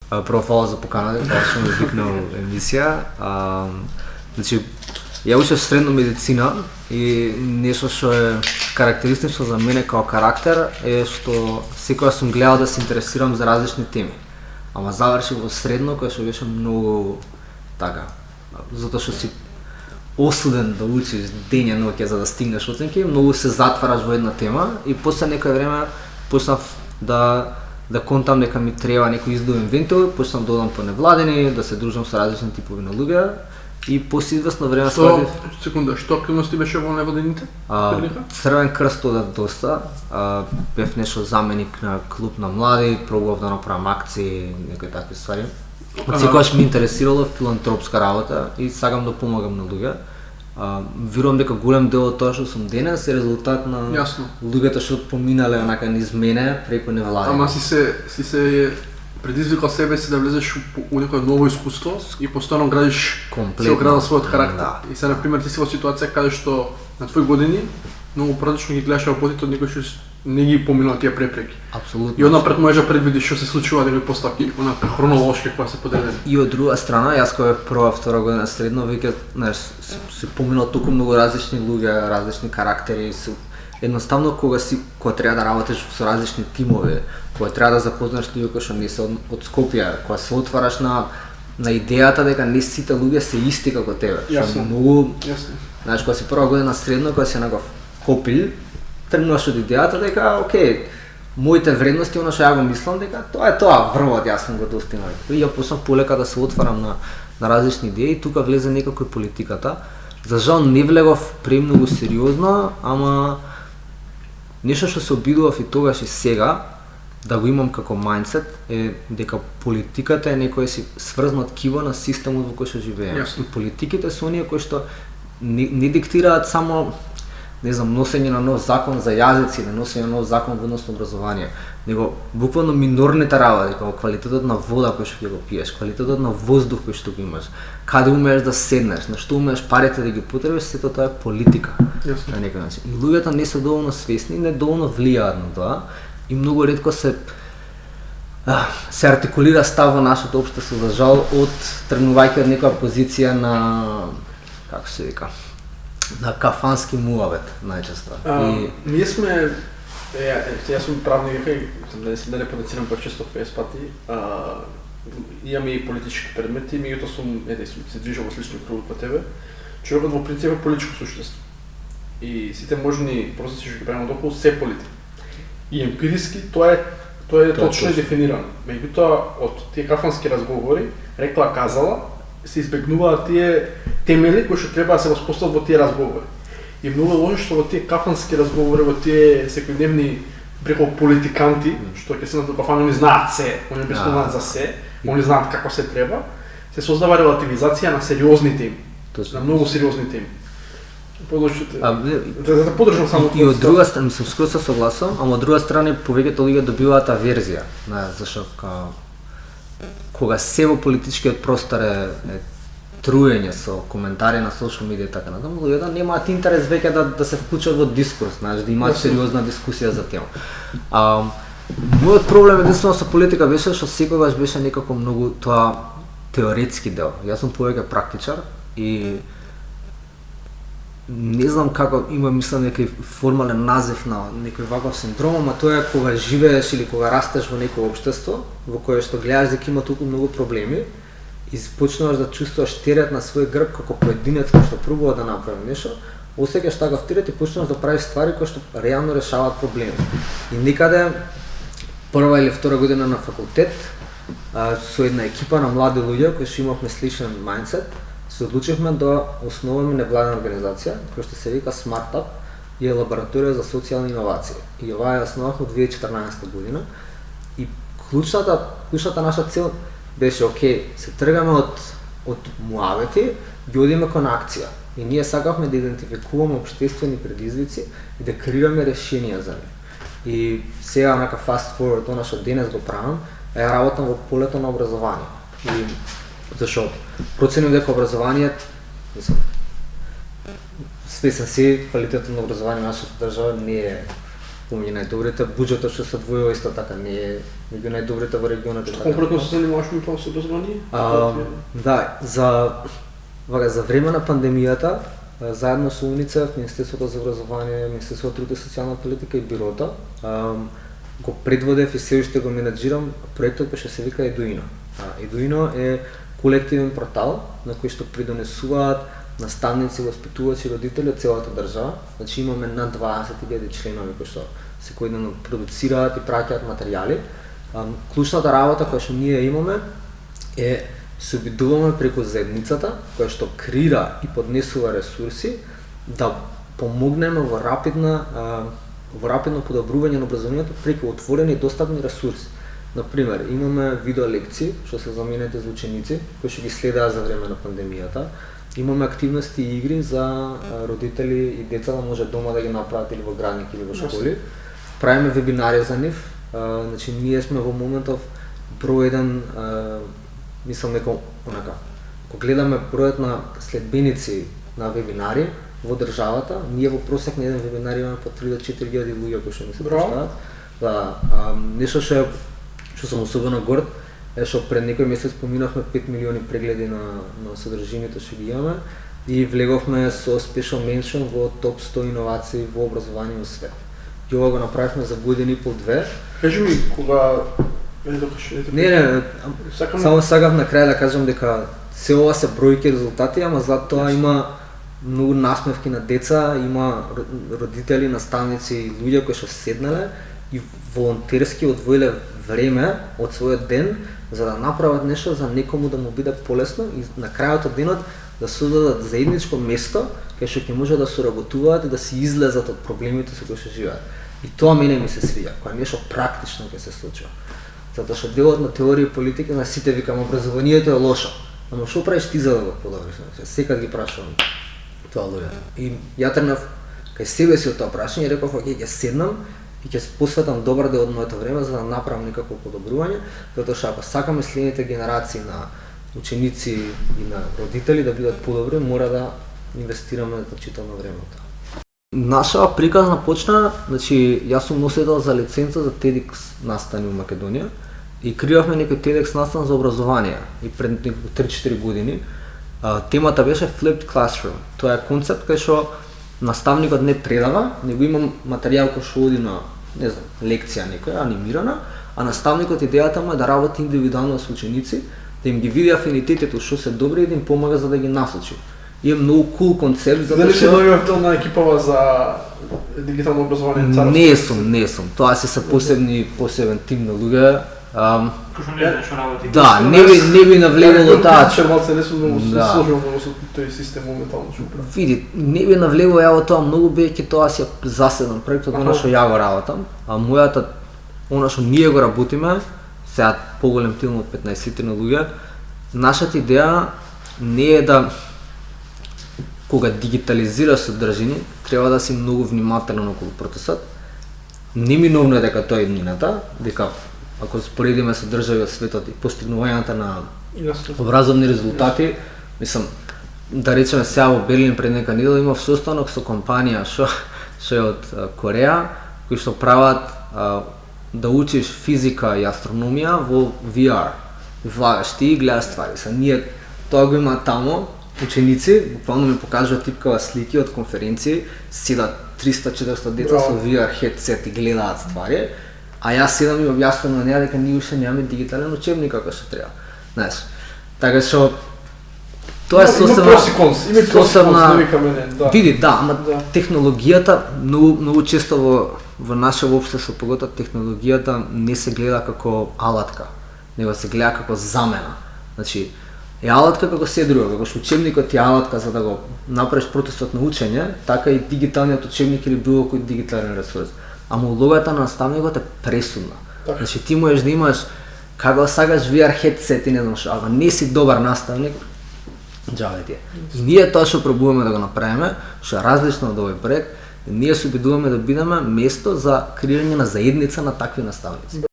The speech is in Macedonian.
Prvo hvala za поканата, това ще ме викнал емисия. Значи, ја учев средно медицина и нешто што е карактеристично за мене као карактер е што секогаш сум гледал да се интересирам за различни теми. Ама завршив во средно, кој што беше многу така, затоа што си осуден да учиш дење ноќе за да стигнеш оценки, многу се затвараш во една тема и после некој време почнав да контам дека ми треба некој издувен вентил, почнам да одам по невладени, да се дружам со различни типови на луѓе и после известно време сватив... Секунда, што активности беше во невладените? Црвен крст одев доста, бев нешто заменик на клуб на млади, пробував да направам акции, некои такви ствари. Секогаш ми интересирало филантропска работа и сакам да помагам на луѓе. Верувам дека голем дел од тоа што сум денес е резултат на луѓето што поминале онака низ мене преку невлади. Ама си се предизвикал себе си да влезеш у некое ново искуство и постојано градиш својот карактер. Да. И сега, например, ти си во ситуација каде што на твои години многу практично ги гледаш работите од некој што не ги поминува тие препреки. Апсолутно. И однапред можеш да предвидиш што се случува да ги постапки онака хронолошки која се поделени. И од друга страна, јас кога прва, втора година средно, веќе, знаеш, се поминал толку многу различни луѓе, различни карактери, едноставно кога треба да работиш со различни тимови, кога треба да запознаеш луѓе кои што не се од Скопје, кога се отвараш на идејата дека не сите луѓе се исти како тебе. Јасно. Многу, знаеш, кога си прва година средно, кога си некој копил, тргнуваш од идејата дека, окей, моите вредности, оно што ја го мислам, дека тоа е тоа, врвот, јас сум го достигнал. И ја почнав полека да се отварам на различни идеи, тука влезе некако и политиката. За жал не влегов премногу сериозно, ама нешто што се обидував и тогаш и сега, да го имам како мајндсет, е дека политиката е некој си сврзнат киво на системот во кој што живееме. И политиките се оние кои што не диктираат само, не знам, носење на нов закон за јазици, или носење на нов закон во односно образование, него буквално минорните работи, како квалитетот на вода кој што ќе го пиеш, квалитетот на воздух кој што го имаш, каде умееш да седнеш, на што умееш парите да ги потребиш, сето тоа е политика. На некој начин. И луѓето не се доволно свесни, не доволно влијаат на тоа и многу ретко се артикулира став во нашето општество, за жал, тргнувајќи од некоја позиција на, како се вика, на кафански муавет, најчесто. Ние сме, јас сум правник, да не подецирам по-често 50 пати, имаме и политички предмети, меѓутоа сум се движам во слични круги по тебе. Човекот во принцип е политичко суштество. И сите можни процеси што ги правиме околу се политика. И емпириски тоа е точно дефинирано. Меѓутоа од тие кафански разговори, рекла казала, се избегнуваат тие темели кои што треба да се воспостават во тие разговори. И многу е лошо што во тие кафански разговори, во тие секојдневни преко политиканти, што ќе се на кафана, они знаат се, они објаснуваат за се, они знаат како се треба, се создава релативизација на сериозни теми, на многу сериозни теми. Подлошите. Да подржам само и од друга страна сум скроз согласен, ама од друга страна повеќето луѓе добиваат аверзија, зашто кога се во политичкиот простор е труење со коментари на социјал медија и така натаму, луѓето немаат интерес веќе да се вклучат во дискурс, знаеш, да имаат сериозна дискусија за тема. Мојот проблем единствено со политика беше што секогаш беше некако многу тоа теоретски дел. Јас сум повеќе практичар и не знам како има, мислам, некој формален назив на некој ваков синдром, ама тоа е кога живееш или кога растеш во некој општество во кое што гледаш дека има толку многу проблеми и почнуваш да чувствуваш терет на свој грб како поединец кој што пробува да направи нешто, осеќаш таков терет и почнуваш да правиш ствари кои што реално решаваат проблеми. И никаде прва или втора година на факултет со една екипа на млади луѓе кои што имавме сличен мајндсет, се одлучивме да основаме невладена организација која што се вика SmartUp и е лабораторија за социјални иновации. И оваа ја основавме во 2014 година и клучната наша цел беше окей, се тргаме од муавети, ги одиме кон акција. И ние сакавме да идентификуваме општествени предизвици и да креираме решенија за нив. И сега онака fast forward, она што денес го правам, е работам во полето на образование. И зашо проценувам дека образованието, свесен си, квалитетот на образование на нашата држава не е помеѓу најдобрите, буџетот што се двојува исто така не е меѓу најдобрите во регионот. Што конкретно се занимаваш ми тоа со образование? Да, за време на пандемијата, заедно со УНИЦЕФ, Министерството за образование, Министерството труд и социјална политика и бюрото, го предводев и се уште го менаџирам проектот кој што се вика Едуино. Едуино е колективен портал на кој што придонесуваат наставници, воспитувачи, родители од целата држава. Значи имаме над 20.000 членови кои што секојдневно продуцираат и праќаат материјали. Клучната работа која што ние имаме е се обидуваме преку заедницата која што креира и поднесува ресурси да помогнеме во рапидно подобрување на образованието преку отворени и достапни ресурси. Например, имаме видео лекции што се заменети за ученици кои што ги следеа за време на пандемијата. Имаме активности и игри за родители и деца да може дома да ги направат или во градник или во школи. Правиме вебинари за нив. Значи ние сме во моментов број еден, мислам дека онака, ако гледаме бројот на следбеници на вебинари во државата, ние во просек на еден вебинар имаме по 3 до 4.000 луѓе кои што ни се прашаат. Да, нешто што сум особено горд е што пред некој месец поминавме 5 милиони прегледи на содржините што ги имаме и влеговме со special mention во топ 100 иновации во образование во свет. И ова го направивме за година и пол-две. Кажи ми кога Не, само сакав на крај да кажам дека се ова се бројки резултати, ама зад тоа има многу насмевки на деца, има родители, наставници и луѓе кои што седнале и волонтерски одвоиле време од својот ден за да направат нешто за некому да му биде полесно и на крајот од денот да создадат заедничко место кај што ќе може да соработуваат и да се излезат од проблемите со кои што живеат. И тоа мене ми се свиѓа, кога нешто практично ќе се случува. Затоа што делот на теорија и политика на сите викам образованието е лошо. Ама што правиш ти за да го подобриш? Секад ги прашувам тоа луѓе. И ја тргнав кај себе си од тоа прашање и реков ќе седнам и ќе посветам добар дел од моето време за да направам некакво подобрување, затоа што ако сакаме следните генерации на ученици и на родители да бидат подобри, мора да инвестираме значително време во тоа. Нашава приказна почна, значи јас сум носител за лиценца за TEDx настани во Македонија и креавме некој TEDx настан за образование и пред 3-4 години. Темата беше Flipped Classroom. Тоа е концепт кај што наставникот не предава, него има материјал кој што оди на, не знам, лекција некоја анимирана, а наставникот идејата му е да работи индивидуално со ученици, да им ги види афинитетите што се добри и да им помага за да ги насочи. И е многу кул концепт за Дали се дојдов на екипава за дигитално образование царство? Не сум. Тоа се посебен тим на луѓе. Што не знаеш што работи. Да, не би навлегало таа. Червалце не сум многу сложно со тој систем моментално што прави. Види, не би навлегало ја во тоа многу бидејќи тоа си заседен проектот она што ја го работам, а мојата она што ние го работиме, сега поголем тим од 15 на луѓе, нашата идеја не е да кога дигитализираш содржини, треба да си многу внимателен околу процесот. Неминовно е дека тоа е иднината, дека ако споредиме со држави од светот и постигнувањата на образовни резултати, мислам, да речеме сега во Берлин пред нека недела имав состанок со компанија што е од Кореја, кои што прават да учиш физика и астрономија во VR. Влагаш ти и гледаш ствари. Ние тоа го има таму, ученици, буквално ми покажуваат типкава слики од конференции, седат 300-400 деца со VR headset и гледаат ствари, а јас седам и објаснувам на неа дека ние уште немаме дигитален учебник како што треба. Знаеш, така што тоа е сосема види, да, ама технологијата многу често во нашето општество, поготоа технологијата не се гледа како алатка, него се гледа како замена. Значи, е алатка како се друго, како што учебникот е алатка за да го направиш процесот на учење, така и дигиталниот учебник или било кој дигитален ресурс. Ама улогата на наставникот е пресудна. Значи ти можеш да имаш како сакаш VR headset и не знам што, ако не си добар наставник, џабе ти е. И ние тоа што пробуваме да го направиме, што е различно од овој проект, ние се обидуваме да бидеме место за креирање на заедница на такви наставници.